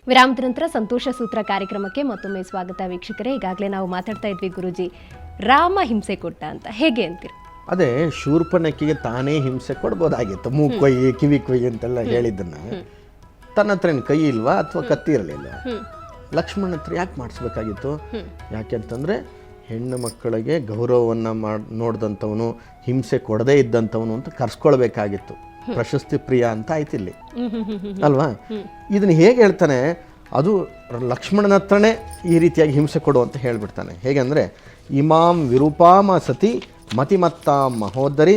ವಿರಾಮದ ನಂತರ ಸಂತೋಷ ಸೂತ್ರ ಕಾರ್ಯಕ್ರಮಕ್ಕೆ ಮತ್ತೊಮ್ಮೆ ಸ್ವಾಗತ ವೀಕ್ಷಕರೇ. ಈಗಾಗಲೇ ನಾವು ಮಾತಾಡ್ತಾ ಇದ್ವಿ ಗುರುಜಿ, ರಾಮ ಹಿಂಸೆ ಕೊಟ್ಟ ಅಂತ ಹೇಗೆ ಅಂತೀರಿ? ಅದೇ ಶೂರ್ಪನಖಿಗೆ ತಾನೇ ಹಿಂಸೆ ಕೊಡ್ಬೋದಾಗಿತ್ತು, ಮೂಕೊಯ್ಯಿ ಕಿವಿ ಕೊಯ್ಯಿ ಅಂತೆಲ್ಲ ಹೇಳಿದ್ದನ್ನ. ತನ್ನ ಹತ್ರ ಏನು ಕೈ ಇಲ್ವಾ ಅಥವಾ ಕತ್ತಿ ಇರಲಿಲ್ಲ, ಲಕ್ಷ್ಮಣ ಹತ್ರ ಯಾಕೆ ಮಾಡಿಸ್ಬೇಕಾಗಿತ್ತು? ಯಾಕೆಂತಂದರೆ ಹೆಣ್ಣು ಮಕ್ಕಳಿಗೆ ಗೌರವವನ್ನು ನೋಡಿದಂಥವನು, ಹಿಂಸೆ ಕೊಡದೇ ಇದ್ದಂಥವನು ಅಂತ ಕರ್ಸ್ಕೊಳ್ಬೇಕಾಗಿತ್ತು. ಪ್ರಶಸ್ತಿ ಪ್ರಿಯ ಅಂತ ಆಯ್ತು ಇಲ್ಲಿ ಅಲ್ವಾ? ಇದನ್ನು ಹೇಗೆ ಹೇಳ್ತಾನೆ, ಅದು ಲಕ್ಷ್ಮಣನ ಹತ್ರನೇ ಈ ರೀತಿಯಾಗಿ ಹಿಂಸೆ ಕೊಡು ಅಂತ ಹೇಳಿಬಿಡ್ತಾನೆ. ಹೇಗೆ ಅಂದರೆ, ಇಮಾಂ ವಿರೂಪಾಮ ಸತಿ ಮತಿಮತ್ತಾಂ ಮಹೋದರಿ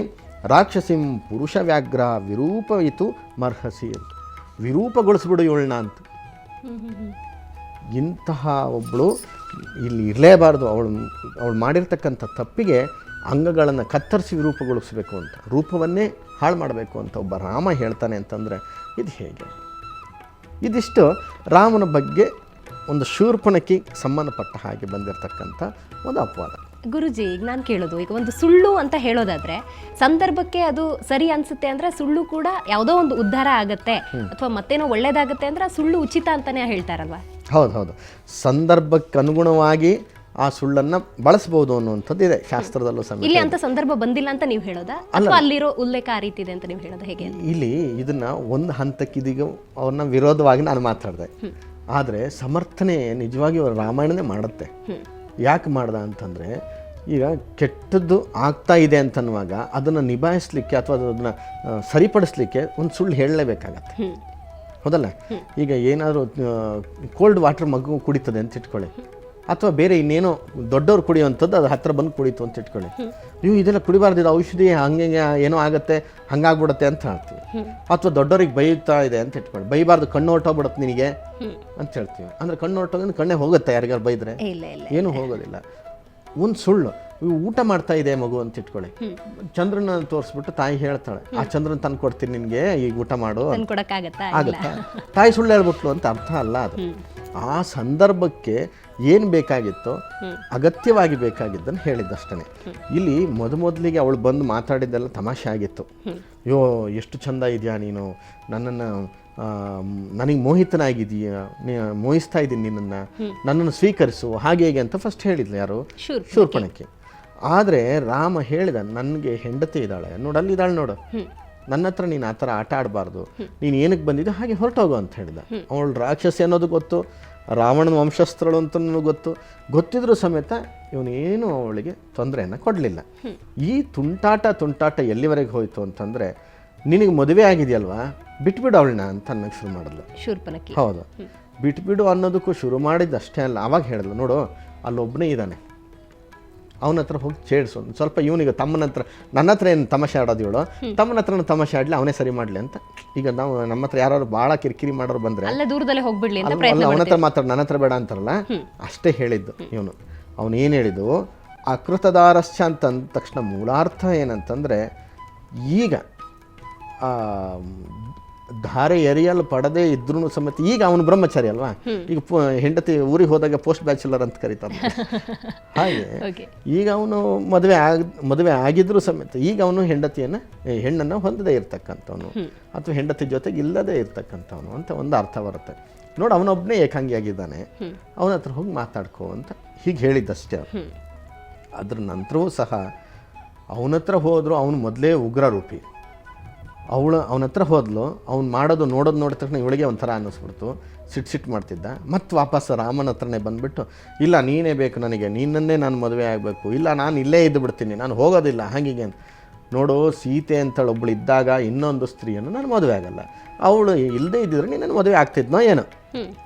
ರಾಕ್ಷಸಿಂ ಪುರುಷ ವ್ಯಾಘ್ರ ವಿರೂಪಯಿತು ಮರ್ಹಸಿ ಅಂತ. ವಿರೂಪಗೊಳಿಸ್ಬಿಡು ಇವಳನ್ನ ಅಂತ. ಇಂತಹ ಒಬ್ಬಳು ಇಲ್ಲಿ ಇರಲೇಬಾರ್ದು. ಅವಳು ಮಾಡಿರ್ತಕ್ಕಂಥ ತಪ್ಪಿಗೆ ಅಂಗಗಳನ್ನು ಕತ್ತರಿಸಿ ವಿರೂಪಗೊಳಿಸಬೇಕು ಅಂತ, ರೂಪವನ್ನೇ ಹಾಳು ಮಾಡಬೇಕು ಅಂತ ಒಬ್ಬ ರಾಮ ಹೇಳ್ತಾನೆ ಅಂತಂದರೆ ಇದು ಹೇಗೆ? ಇದಿಷ್ಟು ರಾಮನ ಬಗ್ಗೆ ಒಂದು ಶೂರ್ಪನಖಿ ಸಂಬಂಧಪಟ್ಟ ಹಾಗೆ ಬಂದಿರತಕ್ಕಂಥ ಒಂದು ಅಪವಾದ. ಗುರುಜಿ, ಈಗ ನಾನು ಕೇಳೋದು, ಈಗ ಒಂದು ಸುಳ್ಳು ಅಂತ ಹೇಳೋದಾದ್ರೆ ಸಂದರ್ಭಕ್ಕೆ ಅದು ಸರಿ ಅನ್ಸುತ್ತೆ ಅಂದ್ರೆ ಸುಳ್ಳು ಕೂಡ ಯಾವುದೋ ಒಂದು ಉದ್ಧಾರ ಆಗತ್ತೆ ಅಥವಾ ಮತ್ತೇನೋ ಒಳ್ಳೇದಾಗತ್ತೆ ಅಂದ್ರೆ ಸುಳ್ಳು ಉಚಿತ ಅಂತಾನೆ ಹೇಳ್ತಾರಲ್ವಾ? ಹೌದು, ಸಂದರ್ಭಕ್ಕೆ ಅನುಗುಣವಾಗಿ ಆ ಸುಳ್ಳನ್ನು ಬಳಸಬಹುದು ಅನ್ನುವಂಥದ್ದು ಇದೆ ಶಾಸ್ತ್ರದಲ್ಲೂ ಸಮೇತ. ಇಲ್ಲಿ ಅಂತ ಸಂದರ್ಭ ಬಂದಿಲ್ಲ ಅಂತ ನೀವು ಹೇಳೋದಾ ಅಥವಾ ಅಲ್ಲಿರೋ ಉಲ್ಲೇಖ ಆ ರೀತಿ ಇದೆ ಅಂತ ನೀವು ಹೇಳೋದು ಹೇಗೆ? ಇಲ್ಲಿ ಇದನ್ನ ಒಂದು ಹಂತಕ್ಕಿದೀಗ ಅವ್ರನ್ನ ವಿರೋಧವಾಗಿ ನಾನು ಮಾತಾಡಿದೆ, ಆದರೆ ಸಮರ್ಥನೆ ನಿಜವಾಗಿ ರಾಮಾಯಣನೇ ಮಾಡುತ್ತೆ. ಯಾಕೆ ಮಾಡ್ದ ಅಂತಂದರೆ, ಈಗ ಕೆಟ್ಟದ್ದು ಆಗ್ತಾ ಇದೆ ಅಂತನ್ನುವಾಗ ಅದನ್ನು ನಿಭಾಯಿಸ್ಲಿಕ್ಕೆ ಅಥವಾ ಅದನ್ನು ಸರಿಪಡಿಸ್ಲಿಕ್ಕೆ ಒಂದು ಸುಳ್ಳು ಹೇಳಲೇಬೇಕಾಗತ್ತೆ, ಹೌದಲ್ಲ? ಈಗ ಏನಾದರೂ ಕೋಲ್ಡ್ ವಾಟರ್ ಮಗು ಕುಡಿತದೆ ಅಂತ ಇಟ್ಕೊಳ್ಳಿ, ಅಥವಾ ಬೇರೆ ಇನ್ನೇನೋ ದೊಡ್ಡವ್ರು ಕುಡಿಯುವಂಥದ್ದು ಅದು ಹತ್ರ ಬಂದು ಕುಡಿತು ಅಂತ ಇಟ್ಕೊಳ್ಳಿ, ನೀವು ಇದೆಲ್ಲ ಕುಡಿಬಾರ್ದು, ಇದು ಔಷಧಿ ಹಂಗೆ ಏನೋ ಆಗುತ್ತೆ, ಹಂಗಾಗ್ಬಿಡುತ್ತೆ ಅಂತ ಹೇಳ್ತೀವಿ. ಅಥವಾ ದೊಡ್ಡವ್ರಿಗೆ ಬೈತಾ ಇದೆ ಅಂತ ಇಟ್ಕೊಳ್ಳಿ, ಬೈಬಾರ್ದು, ಕಣ್ಣು ಹೊರಟೋಗ್ಬಿಡುತ್ತೆ ನಿನಗೆ ಅಂತ ಹೇಳ್ತೀವಿ. ಅಂದರೆ ಕಣ್ಣು ಹೊರಟೋಗಿ ಕಣ್ಣೇ ಹೋಗುತ್ತೆ, ಯಾರಿಗಾರು ಬೈದ್ರೆ ಏನೂ ಹೋಗೋದಿಲ್ಲ. ಒಂದು ಸುಳ್ಳು, ಊಟ ಮಾಡ್ತಾ ಇದೆ ಮಗು ಅಂತ ಇಟ್ಕೊಳ್ಳಿ, ಚಂದ್ರನ ತೋರಿಸ್ಬಿಟ್ಟು ತಾಯಿ ಹೇಳ್ತಾಳೆ, ಆ ಚಂದ್ರನ್ ತಂದು ಕೊಡ್ತೀನಿ ನಿನಗೆ, ಈಗ ಊಟ ಮಾಡು ಆಗುತ್ತಾ? ತಾಯಿ ಸುಳ್ಳು ಹೇಳ್ಬಿಟ್ಲು ಅಂತ ಅರ್ಥ ಅಲ್ಲ ಅದು. ಆ ಸಂದರ್ಭಕ್ಕೆ ಏನು ಬೇಕಾಗಿತ್ತೋ ಅಗತ್ಯವಾಗಿ ಬೇಕಾಗಿದ್ದನ್ನು ಹೇಳಿದ್ದಷ್ಟೇ. ಇಲ್ಲಿ ಮೊದಲಿಗೆ ಅವಳು ಬಂದು ಮಾತಾಡಿದ್ದೆಲ್ಲ ತಮಾಷೆ ಆಗಿತ್ತು. ಅಯ್ಯೋ ಎಷ್ಟು ಚಂದ ಇದೆಯಾ ನೀನು, ನನಗೆ ಮೋಹಿತನಾಗಿದೀಯ, ಮೋಹಿಸ್ತಾ ಇದ್ದೀನಿ ನನ್ನನ್ನು ಸ್ವೀಕರಿಸು, ಹಾಗೆ ಹೇಗೆ ಅಂತ ಫಸ್ಟ್ ಹೇಳಿದ್ಲು ಯಾರು? ಶೂರ್ಪನಖಿ. ಆದರೆ ರಾಮ ಹೇಳಿದ, ನನಗೆ ಹೆಂಡತಿ ಇದ್ದಾಳೆ ನೋಡಲ್ಲಿದ್ದಾಳೆ ನೋಡು, ನನ್ನ ಹತ್ರ ನೀನು ಆ ಥರ ಆಟ ಆಡಬಾರ್ದು, ನೀನು ಏನಕ್ಕೆ ಬಂದಿದ್ದು ಹಾಗೆ ಹೊರಟೋಗು ಅಂತ ಹೇಳಿದ. ಅವಳು ರಾಕ್ಷಸಿ ಅನ್ನೋದು ಗೊತ್ತು, ರಾವಣನ ವಂಶಸ್ಥಳು ಅಂತ ಗೊತ್ತಿದ್ರೂ ಸಮೇತ ಇವನೇನು ಅವಳಿಗೆ ತೊಂದರೆಯನ್ನು ಕೊಡಲಿಲ್ಲ. ಈ ತುಂಟಾಟ ಎಲ್ಲಿವರೆಗೆ ಹೋಯಿತು ಅಂತಂದರೆ, ನಿನಗೆ ಮದುವೆ ಆಗಿದೆಯಲ್ವಾ, ಬಿಟ್ಬಿಡು ಅವಳನ್ನ ಅಂತ ಅನ್ನೋಕ್ಕೆ ಶುರು ಮಾಡಿದ್ಲು ಶೂರ್ಪನಖಿ. ಹೌದು, ಬಿಟ್ಬಿಡು ಅನ್ನೋದಕ್ಕೂ ಶುರು ಮಾಡಿದ್ದಷ್ಟೇ ಅಲ್ಲ, ಆವಾಗ ಹೇಳಿದ್ಲು, ನೋಡು ಅಲ್ಲೊಬ್ಬನೇ ಇದ್ದಾನೆ, ಅವನ ಹತ್ರ ಹೋಗಿ ಚೇಡ್ಸು ಸ್ವಲ್ಪ, ಇವನಿಗೆ ತಮ್ಮನ ಹತ್ರ, ನನ್ನ ಹತ್ರ ಏನು ತಮಾಷೆ ಆಡೋದು ಇವಳು, ತಮ್ಮನ ಹತ್ರ ತಮಾಷೆ ಆಡಲಿ, ಅವನೇ ಸರಿ ಮಾಡಲಿ ಅಂತ. ಈಗ ನಾವು ನಮ್ಮ ಹತ್ರ ಯಾರು ಭಾಳ ಕಿರಿಕಿರಿ ಮಾಡೋರು ಬಂದರೆ ಅವನ ಹತ್ರ ಮಾತಾಡ, ನನ್ನ ಹತ್ರ ಬೇಡ ಅಂತಾರಲ್ಲ, ಅಷ್ಟೇ ಹೇಳಿದ್ದು ಇವನು. ಅವನು ಏನು ಹೇಳಿದ್ದು, ಅಕೃತದಾರಶ್ಚ ಅಂತ ಅಂದ ತಕ್ಷಣ ಮೂಲಾರ್ಥ ಏನಂತಂದರೆ, ಈಗ ಧಾರೆ ಎರಿಯಲು ಪಡದೇ ಇದ್ರೂ ಸಮೇತ ಈಗ ಅವನು ಬ್ರಹ್ಮಚಾರಿ ಅಲ್ವಾ, ಈಗ ಹೆಂಡತಿ ಊರಿಗೆ ಹೋದಾಗ ಪೋಸ್ಟ್ ಬ್ಯಾಚುಲರ್ ಅಂತ ಕರೀತಾನೆ ಹಾಗೆ ಈಗ ಅವನು ಮದುವೆ ಆಗಿದ್ರೂ ಸಮೇತ ಈಗ ಅವನು ಹೆಣ್ಣನ್ನು ಹೊಂದದೇ ಇರ್ತಕ್ಕಂಥವನು ಅಥವಾ ಹೆಂಡತಿ ಜೊತೆಗೆ ಇಲ್ಲದೇ ಇರ್ತಕ್ಕಂಥವನು ಅಂತ ಒಂದು ಅರ್ಥ ಬರುತ್ತೆ. ನೋಡಿ, ಅವನೊಬ್ಬನೇ ಏಕಾಂಗಿಯಾಗಿದ್ದಾನೆ, ಅವನ ಹತ್ರ ಹೋಗಿ ಮಾತಾಡ್ಕೋ ಅಂತ ಹೀಗೆ ಹೇಳಿದ್ದಷ್ಟೇ. ಅದ್ರ ನಂತರವೂ ಸಹ ಅವನ ಹತ್ರ ಹೋದ್ರು, ಅವನು ಮೊದಲೇ ಉಗ್ರ ರೂಪಿ, ಅವನ ಹತ್ರ ಹೋದ್ಲು, ಅವ್ನು ಮಾಡೋದು ನೋಡಿದ ತಕ್ಷಣ ಇವಳಿಗೆ ಒಂಥರ ಅನ್ನಿಸ್ಬಿಡ್ತು, ಸಿಟ್ಟು ಮಾಡ್ತಿದ್ದ. ಮತ್ತು ವಾಪಸ್ ರಾಮನ ಹತ್ರನೇ ಬಂದುಬಿಟ್ಟು, ಇಲ್ಲ ನೀನೇ ಬೇಕು ನನಗೆ, ನೀನನ್ನೇ ನಾನು ಮದುವೆ ಆಗಬೇಕು, ಇಲ್ಲ ನಾನು ಇಲ್ಲೇ ಇದ್ದು ಬಿಡ್ತೀನಿ, ನಾನು ಹೋಗೋದಿಲ್ಲ ಹಾಗೀಗೆ. ನೋಡು, ಸೀತೆ ಅಂತೇಳಿ ಒಬ್ಬಳು ಇದ್ದಾಗ ಇನ್ನೊಂದು ಸ್ತ್ರೀಯನ್ನು ನಾನು ಮದುವೆ ಆಗಲ್ಲ, ಅವಳು ಇಲ್ಲದೇ ಇದ್ದಿದ್ರೆ ನೀನು ಮದುವೆ ಆಗ್ತಿದ್ನೋ ಏನೋ,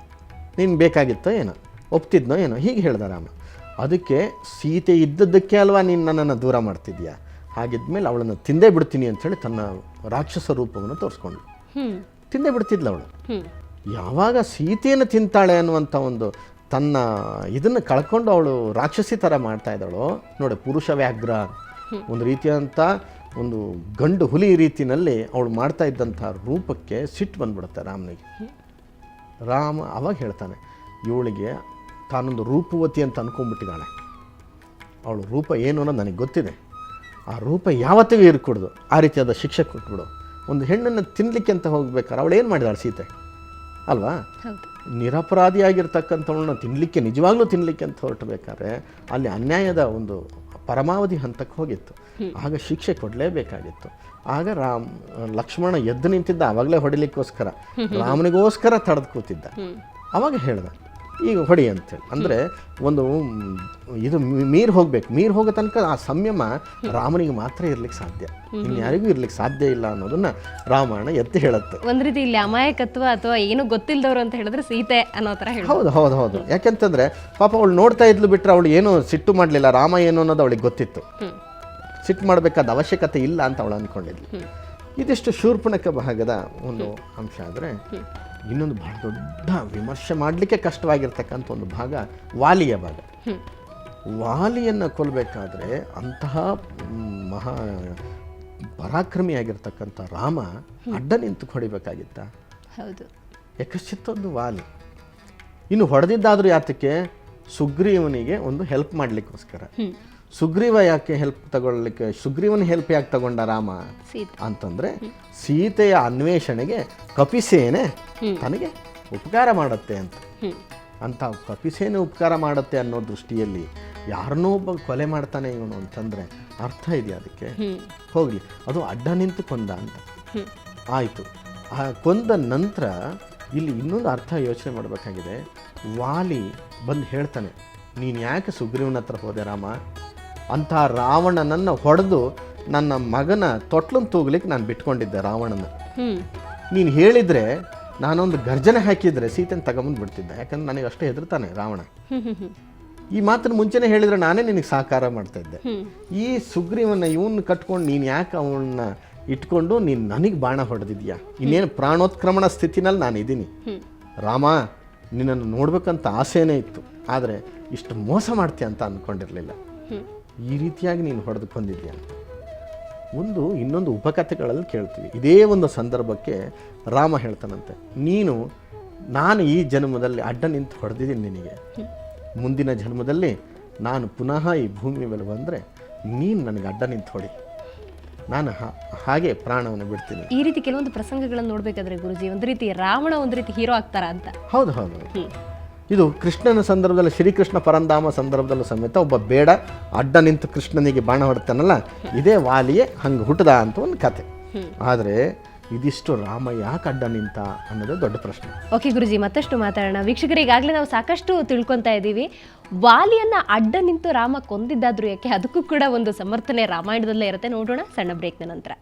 ನೀನು ಬೇಕಾಗಿತ್ತೋ ಏನೋ, ಒಪ್ತಿದ್ನೋ ಏನೋ, ಹೀಗೆ ಹೇಳ್ದ ರಾಮ. ಅದಕ್ಕೆ ಸೀತೆ ಇದ್ದದ್ದಕ್ಕೆ ಅಲ್ವಾ ನೀನು ನನ್ನನ್ನು ದೂರ ಮಾಡ್ತಿದ್ಯಾ, ಹಾಗಿದ್ಮೇಲೆ ಅವಳನ್ನು ತಿಂದೇ ಬಿಡ್ತೀನಿ ಅಂಥೇಳಿ ತನ್ನ ರಾಕ್ಷಸ ರೂಪವನ್ನು ತೋರಿಸ್ಕೊಂಡ್ಳು. ತಿಂದೇ ಬಿಡ್ತಿದ್ಲು ಅವಳು. ಯಾವಾಗ ಸೀತೆಯನ್ನು ತಿಂತಾಳೆ ಅನ್ನುವಂಥ ಒಂದು ತನ್ನ ಇದನ್ನು ಕಳ್ಕೊಂಡು ಅವಳು ರಾಕ್ಷಸಿ ಥರ ಮಾಡ್ತಾ ಇದ್ದಾಳೋ ನೋಡಿ, ಪುರುಷ ವ್ಯಾಘ್ರ, ಒಂದು ರೀತಿಯಾದಂಥ ಒಂದು ಗಂಡು ಹುಲಿ ರೀತಿಯಲ್ಲಿ ಅವಳು ಮಾಡ್ತಾ ಇದ್ದಂಥ ರೂಪಕ್ಕೆ ಸಿಟ್ಟು ಬಂದ್ಬಿಡುತ್ತೆ ರಾಮನಿಗೆ. ರಾಮ ಅವಾಗ ಹೇಳ್ತಾನೆ, ಇವಳಿಗೆ ತಾನೊಂದು ರೂಪವತಿ ಅಂತ ಅಂದ್ಕೊಂಡ್ಬಿಟ್ಟಿದ್ದಾಳೆ, ಅವಳು ರೂಪ ಏನು ಅನ್ನೋದು ನನಗೆ ಗೊತ್ತಿದೆ, ಆ ರೂಪ ಯಾವತ್ತಿಗೂ ಇರ್ಕೊಡ್ದು, ಆ ರೀತಿಯಾದ ಶಿಕ್ಷೆ ಕೊಟ್ಬಿಡು. ಒಂದು ಹೆಣ್ಣನ್ನು ತಿನ್ನಲಿಕ್ಕೆ ಅಂತ ಹೋಗ್ಬೇಕಾದ್ರೆ ಅವಳು ಏನು ಮಾಡಿದಾಳೆ ಸೀತೆ ಅಲ್ವಾ? ನಿರಪರಾಧಿಯಾಗಿರ್ತಕ್ಕಂಥವನ್ನ ತಿನ್ನಲಿಕ್ಕೆ ನಿಜವಾಗ್ಲೂ ತಿನ್ನಲಿಕ್ಕೆ ಅಂತ ಹೊರಟಬೇಕಾದ್ರೆ ಅಲ್ಲಿ ಅನ್ಯಾಯದ ಒಂದು ಪರಮಾವಧಿ ಹಂತಕ್ಕೆ ಹೋಗಿತ್ತು. ಆಗ ಶಿಕ್ಷೆ ಕೊಡಲೇಬೇಕಾಗಿತ್ತು. ಆಗ ಲಕ್ಷ್ಮಣ ಎದ್ದು ನಿಂತಿದ್ದ, ಆವಾಗಲೇ ಹೊಡಿಲಿಕ್ಕೋಸ್ಕರ, ರಾಮನಿಗೋಸ್ಕರ ತಡೆದು ಕೂತಿದ್ದ. ಅವಾಗ ಹೇಳ್ದ ಈಗ ಹೊಡಿ ಅಂತೇಳಿ. ಅಂದರೆ ಒಂದು ಇದು ಮೀರ್ ಹೋಗ್ಬೇಕು, ಮೀರ್ ಹೋಗೋ ತನಕ ಆ ಸಂಯಮ ರಾಮನಿಗೆ ಮಾತ್ರ ಇರ್ಲಿಕ್ಕೆ ಸಾಧ್ಯ, ಇನ್ಯಾರಿಗೂ ಇರ್ಲಿಕ್ಕೆ ಸಾಧ್ಯ ಇಲ್ಲ ಅನ್ನೋದನ್ನ ರಾಮಾಯಣ ಎತ್ತಿ ಹೇಳುತ್ತೆ. ಒಂದ್ ರೀತಿ ಇಲ್ಲಿ ಅಮಾಯಕತ್ವ ಅಥವಾ ಏನು ಗೊತ್ತಿಲ್ಲದವ್ರು ಅಂತ ಹೇಳಿದ್ರೆ ಸೀತೆ ಅನ್ನೋ ತರ ಹೇಳಿ. ಹೌದು ಹೌದು ಹೌದು. ಯಾಕೆಂತಂದ್ರೆ ಪಾಪ ಅವಳು ನೋಡ್ತಾ ಇದ್ಲು ಬಿಟ್ರೆ ಅವಳು ಏನು ಸಿಟ್ಟು ಮಾಡಲಿಲ್ಲ. ರಾಮ ಏನು ಅನ್ನೋದು ಅವಳಿಗೆ ಗೊತ್ತಿತ್ತು, ಸಿಟ್ಟು ಮಾಡಬೇಕಾದ ಅವಶ್ಯಕತೆ ಇಲ್ಲ ಅಂತ ಅವಳು ಅಂದ್ಕೊಂಡಿದ್ಲು. ಇದಿಷ್ಟು ಶೂರ್ಪಣಖ ಭಾಗದ ಒಂದು ಅಂಶ. ಆದರೆ ಇನ್ನೊಂದು ಬಹಳ ದೊಡ್ಡ ವಿಮರ್ಶೆ ಮಾಡಲಿಕ್ಕೆ ಕಷ್ಟವಾಗಿರ್ತಕ್ಕಂಥ ಒಂದು ಭಾಗ ವಾಲಿಯ ಭಾಗ. ವಾಲಿಯನ್ನು ಕೊಲ್ಲಬೇಕಾದ್ರೆ ಅಂತಹ ಮಹಾ ಪರಾಕ್ರಮಿಯಾಗಿರ್ತಕ್ಕಂಥ ರಾಮ ಅಡ್ಡ ನಿಂತು ಹೊಡಿಬೇಕಾಗಿತ್ತ? ಹೌದು. ಯಾಕಶ್ಚಿತ್ತೊಂದು ವಾಲಿ. ಇನ್ನು ಹೊಡೆದಿದ್ದಾದ್ರೂ ಯಾತಕ್ಕೆ? ಸುಗ್ರೀವನಿಗೆ ಒಂದು ಹೆಲ್ಪ್ ಮಾಡಲಿಕ್ಕೋಸ್ಕರ. ಸುಗ್ರೀವ ಯಾಕೆ ಹೆಲ್ಪ್ ತಗೊಳ್ಳಿಕ್ಕೆ, ಸುಗ್ರೀವನ ಹೆಲ್ಪ್ ಯಾಕೆ ತಗೊಂಡ ರಾಮ ಅಂತಂದ್ರೆ ಸೀತೆಯ ಅನ್ವೇಷಣೆಗೆ ಕಪಿಸೇನೆ ತನಗೆ ಉಪಕಾರ ಮಾಡುತ್ತೆ ಅಂತ ಕಪಿಸೇನೆ ಉಪಕಾರ ಮಾಡುತ್ತೆ ಅನ್ನೋ ದೃಷ್ಟಿಯಲ್ಲಿ ಯಾರನ್ನೋ ಒಬ್ಬ ಕೊಲೆ ಮಾಡ್ತಾನೆ ಇವನು ಅಂತಂದ್ರೆ ಅರ್ಥ ಇದೆಯಾ ಅದಕ್ಕೆ? ಹೋಗ್ಲಿ, ಅದು ಅಡ್ಡ ನಿಂತು ಕೊಂದ ಅಂತ ಆಯಿತು. ಆ ಕೊಂದ ನಂತರ ಇಲ್ಲಿ ಇನ್ನೊಂದು ಅರ್ಥ ಯೋಚನೆ ಮಾಡಬೇಕಾಗಿದೆ. ವಾಲಿ ಬಂದು ಹೇಳ್ತಾನೆ, ನೀನು ಯಾಕೆ ಸುಗ್ರೀವನ ಹತ್ರ ಹೋದೆ ರಾಮ? ಅಂಥ ರಾವಣನನ್ನು ಹೊಡೆದು ನನ್ನ ಮಗನ ತೊಟ್ಲನ್ನು ತೂಗ್ಲಿಕ್ಕೆ ನಾನು ಬಿಟ್ಕೊಂಡಿದ್ದೆ ರಾವಣನ. ನೀನು ಹೇಳಿದರೆ ನಾನೊಂದು ಗರ್ಜನೆ ಹಾಕಿದರೆ ಸೀತೆನ ತಗೊಂಬಂದು ಬಿಡ್ತಿದ್ದೆ, ಯಾಕಂದ್ರೆ ನನಗೆ ಅಷ್ಟೇ ಹೆದರ್ತಾನೆ ರಾವಣ. ಈ ಮಾತನ್ನು ಮುಂಚೆನೇ ಹೇಳಿದರೆ ನಾನೇ ನಿನಗೆ ಸಹಕಾರ ಮಾಡ್ತಾ ಇದ್ದೆ. ಈ ಸುಗ್ರೀವನ ಇವನ್ನ ಕಟ್ಕೊಂಡು ನೀನು ಯಾಕೆ ಅವನ್ನ ಇಟ್ಕೊಂಡು ನೀನು ನನಗೆ ಬಾಣ ಹೊಡೆದಿದ್ಯಾ? ಇನ್ನೇನು ಪ್ರಾಣೋತ್ಕ್ರಮಣ ಸ್ಥಿತಿನಲ್ಲಿ ನಾನು ಇದ್ದೀನಿ ರಾಮ, ನಿನ್ನನ್ನು ನೋಡ್ಬೇಕಂತ ಆಸೆನೇ ಇತ್ತು, ಆದರೆ ಇಷ್ಟು ಮೋಸ ಮಾಡ್ತೀಯ ಅಂತ ಅಂದ್ಕೊಂಡಿರಲಿಲ್ಲ. ಈ ರೀತಿಯಾಗಿ ನೀನು ಹೊಡೆದುಕೊಂಡಿದ್ಯಾ ಅಂತ ಇನ್ನೊಂದು ಉಪಕಥೆಗಳಲ್ಲಿ ಕೇಳ್ತೀವಿ. ಇದೇ ಒಂದು ಸಂದರ್ಭಕ್ಕೆ ರಾಮ ಹೇಳ್ತಾನಂತೆ, ನಾನು ಈ ಜನ್ಮದಲ್ಲಿ ಅಡ್ಡ ನಿಂತು ಹೊಡೆದಿದ್ದೀನಿ ನಿನಗೆ, ಮುಂದಿನ ಜನ್ಮದಲ್ಲಿ ನಾನು ಪುನಃ ಈ ಭೂಮಿ ಮೇಲೆ ಬಂದರೆ ನೀನು ನನಗೆ ಅಡ್ಡ ನಿಂತು ಹೊಡಿ, ನಾನು ಹಾಗೆ ಪ್ರಾಣವನ್ನು ಬಿಡ್ತೀನಿ. ಈ ರೀತಿ ಕೆಲವೊಂದು ಪ್ರಸಂಗಗಳನ್ನು ನೋಡ್ಬೇಕಾದ್ರೆ ಗುರುಜಿ, ಒಂದು ರೀತಿ ರಾವಣ ಒಂದು ರೀತಿ ಹೀರೋ ಆಗ್ತಾರ ಅಂತ. ಹೌದು ಹೌದು. ಇದು ಕೃಷ್ಣನ ಸಂದರ್ಭದಲ್ಲಿ, ಶ್ರೀಕೃಷ್ಣ ಪರಂಧಾಮ ಸಂದರ್ಭದಲ್ಲೂ ಸಮೇತ ಒಬ್ಬ ಬೇಡ ಅಡ್ಡ ನಿಂತು ಕೃಷ್ಣನಿಗೆ ಬಾಣ ಹೊಡ್ತಾನಲ್ಲ, ಇದೇ ವಾಲಿಯೇ ಹಂಗೆ ಹುಟ್ಟದ ಅಂತ ಒಂದು ಕತೆ. ಆದರೆ ಇದಿಷ್ಟು ರಾಮ ಯಾಕೆ ಅಡ್ಡ ನಿಂತ ಅನ್ನೋದು ದೊಡ್ಡ ಪ್ರಶ್ನೆ. ಓಕೆ ಗುರುಜಿ, ಮತ್ತಷ್ಟು ಮಾತಾಡೋಣ. ವೀಕ್ಷಕರು, ಈಗಾಗಲೇ ನಾವು ಸಾಕಷ್ಟು ತಿಳ್ಕೊತಾ ಇದ್ದೀವಿ. ವಾಲಿಯನ್ನ ಅಡ್ಡ ನಿಂತು ರಾಮ ಕೊಂದಿದ್ದಾದ್ರೂ ಯಾಕೆ, ಅದಕ್ಕೂ ಕೂಡ ಒಂದು ಸಮರ್ಥನೆ ರಾಮಾಯಣದಲ್ಲೇ ಇರುತ್ತೆ. ನೋಡೋಣ ಸಣ್ಣ ಬ್ರೇಕ್ನ ನಂತರ.